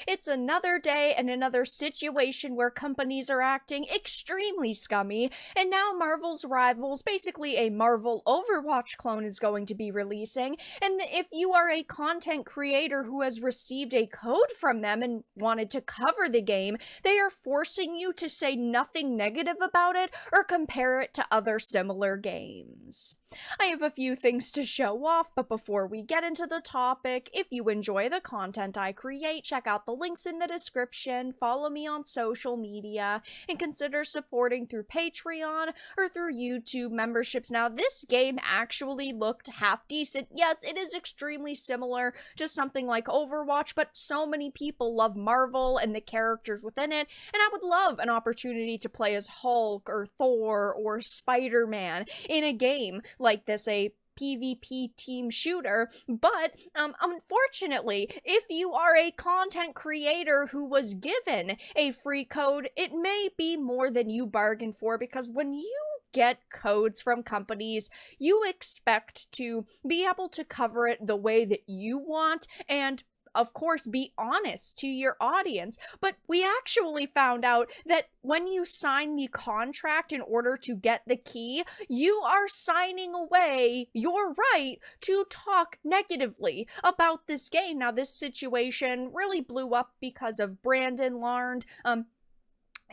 It's another day and another situation where companies are acting extremely scummy, and now Marvel's Rivals, basically a Marvel Overwatch clone, is going to be releasing, and if you are a content creator who has received a code from them and wanted to cover the game, they are forcing you to say nothing negative about it or compare it to other similar games. I have a few things to show off, but before we get into the topic, if you enjoy the content I create, check out the links in the description, follow me on social media, and consider supporting through Patreon or through YouTube memberships. Now, this game actually looked half decent. Yes, it is extremely similar to something like Overwatch, but so many people love Marvel and the characters within it, and I would love an opportunity to play as Hulk or Thor or Spider-Man in a game like this, a PvP team shooter. But unfortunately, if you are a content creator who was given a free code, it may be more than you bargained for, because when you get codes from companies, you expect to be able to cover it the way that you want and of course, be honest to your audience. But we actually found out that when you sign the contract in order to get the key, you are signing away your right to talk negatively about this game. Now, this situation really blew up because of Brandon Larned.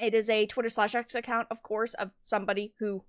It is a Twitter/X account, of course, of somebody who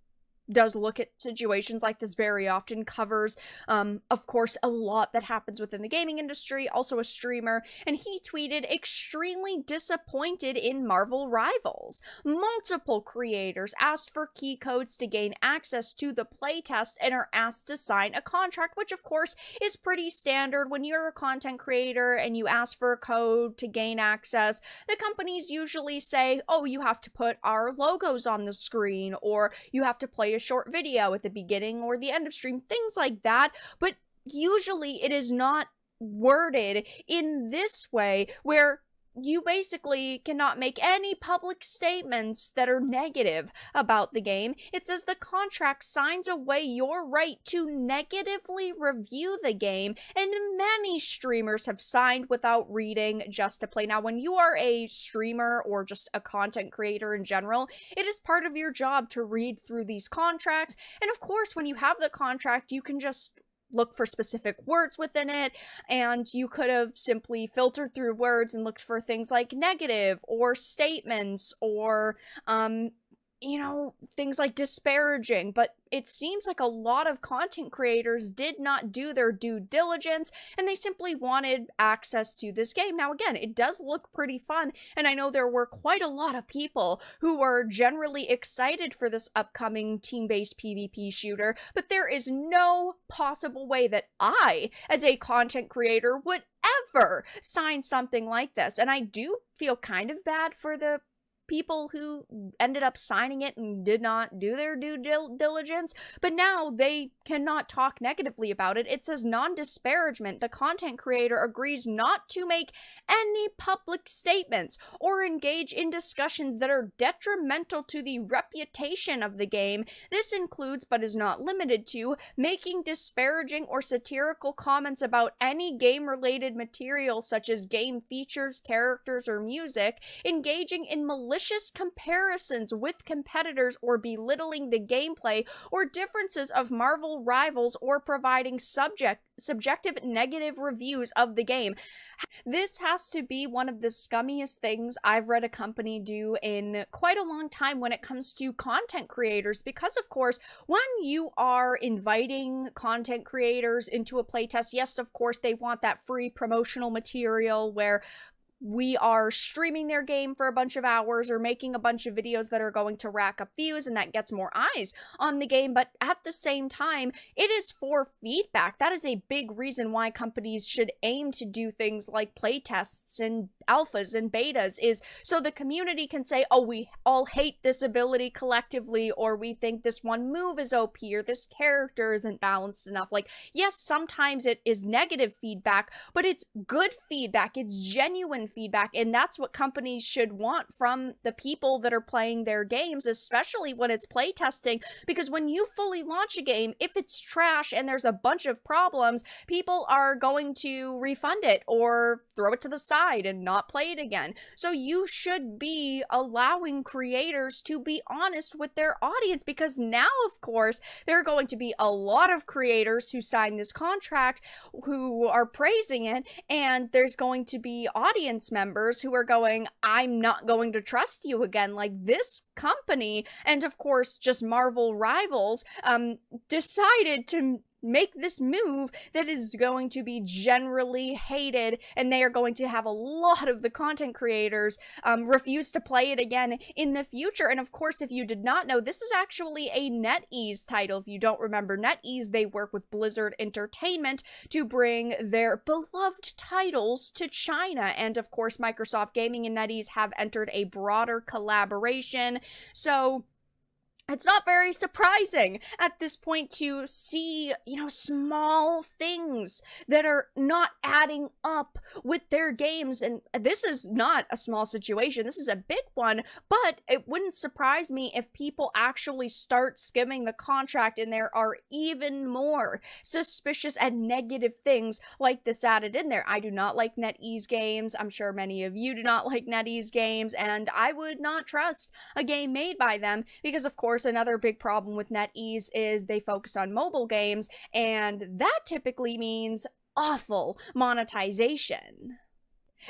does look at situations like this very often, covers, of course, a lot that happens within the gaming industry, also a streamer, and he tweeted, extremely disappointed in Marvel Rivals. Multiple creators asked for key codes to gain access to the playtest and are asked to sign a contract, which of course is pretty standard. When you're a content creator and you ask for a code to gain access, the companies usually say, oh, you have to put our logos on the screen, or you have to play a short video at the beginning or the end of stream, things like that. But usually it is not worded in this way, where you basically cannot make any public statements that are negative about the game. It says the contract signs away your right to negatively review the game, and many streamers have signed without reading just to play. Now, when you are a streamer or just a content creator in general, it is part of your job to read through these contracts, and of course, when you have the contract, you can just look for specific words within it, and you could have simply filtered through words and looked for things like negative or statements or things like disparaging. But it seems like a lot of content creators did not do their due diligence, and they simply wanted access to this game. Now, again, it does look pretty fun, and I know there were quite a lot of people who were generally excited for this upcoming team-based PvP shooter, but there is no possible way that I, as a content creator, would ever sign something like this. And I do feel kind of bad for the people who ended up signing it and did not do their due diligence, but now they cannot talk negatively about it. It says non-disparagement. The content creator agrees not to make any public statements or engage in discussions that are detrimental to the reputation of the game. This includes, but is not limited to, making disparaging or satirical comments about any game-related material such as game features, characters, or music, engaging in malicious comparisons with competitors or belittling the gameplay or differences of Marvel Rivals, or providing subjective negative reviews of the game. This has to be one of the scummiest things I've read a company do in quite a long time when it comes to content creators, because of course, when you are inviting content creators into a playtest, yes, of course, they want that free promotional material where we are streaming their game for a bunch of hours or making a bunch of videos that are going to rack up views, and that gets more eyes on the game. But at the same time, it is for feedback. That is a big reason why companies should aim to do things like playtests and alphas and betas, is so the community can say, oh, we all hate this ability collectively, or we think this one move is OP, or this character isn't balanced enough. Like, yes, sometimes it is negative feedback, but it's good feedback. It's genuine and feedback, and that's what companies should want from the people that are playing their games, especially when it's playtesting, because when you fully launch a game, if it's trash and there's a bunch of problems, people are going to refund it or throw it to the side and not play it again. So you should be allowing creators to be honest with their audience, because now, of course, there are going to be a lot of creators who sign this contract who are praising it, and there's going to be audience members who are going, I'm not going to trust you again. Like, this company, and of course just Marvel Rivals, decided to make this move that is going to be generally hated, and they are going to have a lot of the content creators refuse to play it again in the future. And of course, if you did not know, this is actually a NetEase title. If you don't remember NetEase, they work with Blizzard Entertainment to bring their beloved titles to China. And of course, Microsoft Gaming and NetEase have entered a broader collaboration. So it's not very surprising at this point to see, small things that are not adding up with their games. And this is not a small situation. This is a big one, but it wouldn't surprise me if people actually start skimming the contract and there are even more suspicious and negative things like this added in there. I do not like NetEase games. I'm sure many of you do not like NetEase games, and I would not trust a game made by them because, of course, another big problem with NetEase is they focus on mobile games, and that typically means awful monetization.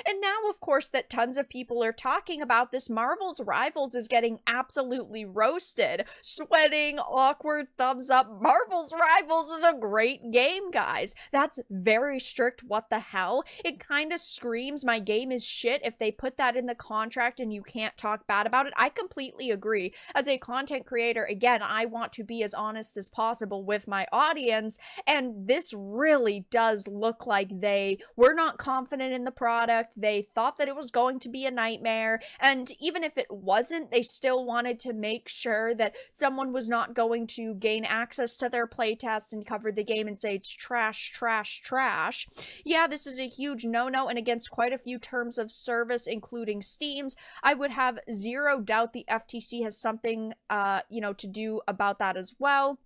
And now, of course, that tons of people are talking about this, Marvel's Rivals is getting absolutely roasted. Sweating, awkward thumbs up. Marvel's Rivals is a great game, guys. That's very strict. What the hell? It kind of screams my game is shit if they put that in the contract and you can't talk bad about it. I completely agree. As a content creator, again, I want to be as honest as possible with my audience, and this really does look like they were not confident in the product. They thought that it was going to be a nightmare, and even if it wasn't, they still wanted to make sure that someone was not going to gain access to their playtest and cover the game and say it's trash, trash, trash. Yeah, this is a huge no-no and against quite a few terms of service, including Steam's. I would have zero doubt the FTC has something, to do about that as well.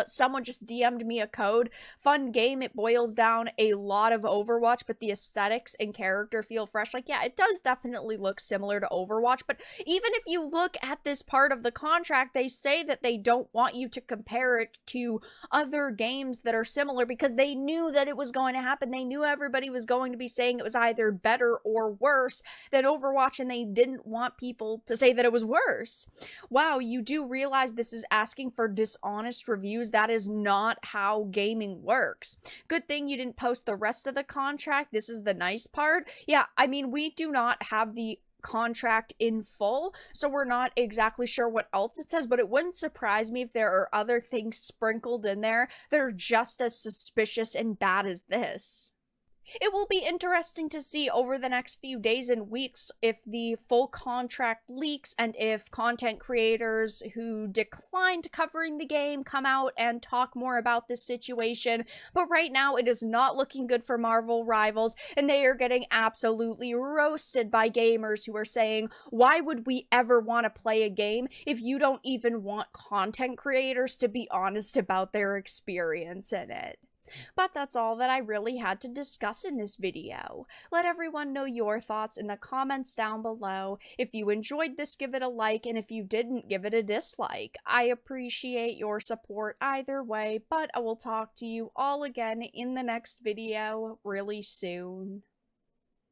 Someone just DM'd me a code. Fun game. It boils down a lot of Overwatch, but the aesthetics and character feel fresh. Like, yeah, it does definitely look similar to Overwatch, but even if you look at this part of the contract, they say that they don't want you to compare it to other games that are similar because they knew that it was going to happen. They knew everybody was going to be saying it was either better or worse than Overwatch, and they didn't want people to say that it was worse. Wow, you do realize this is asking for dishonest reviews. That is not how gaming works. Good thing you didn't post the rest of the contract. This is the nice part. Yeah, I mean, we do not have the contract in full, so we're not exactly sure what else it says, but it wouldn't surprise me if there are other things sprinkled in there that are just as suspicious and bad as this. It will be interesting to see over the next few days and weeks if the full contract leaks and if content creators who declined covering the game come out and talk more about this situation. But right now, it is not looking good for Marvel Rivals, and they are getting absolutely roasted by gamers who are saying, why would we ever want to play a game if you don't even want content creators to be honest about their experience in it? But that's all that I really had to discuss in this video. Let everyone know your thoughts in the comments down below. If you enjoyed this, give it a like, and if you didn't, give it a dislike. I appreciate your support either way, but I will talk to you all again in the next video really soon.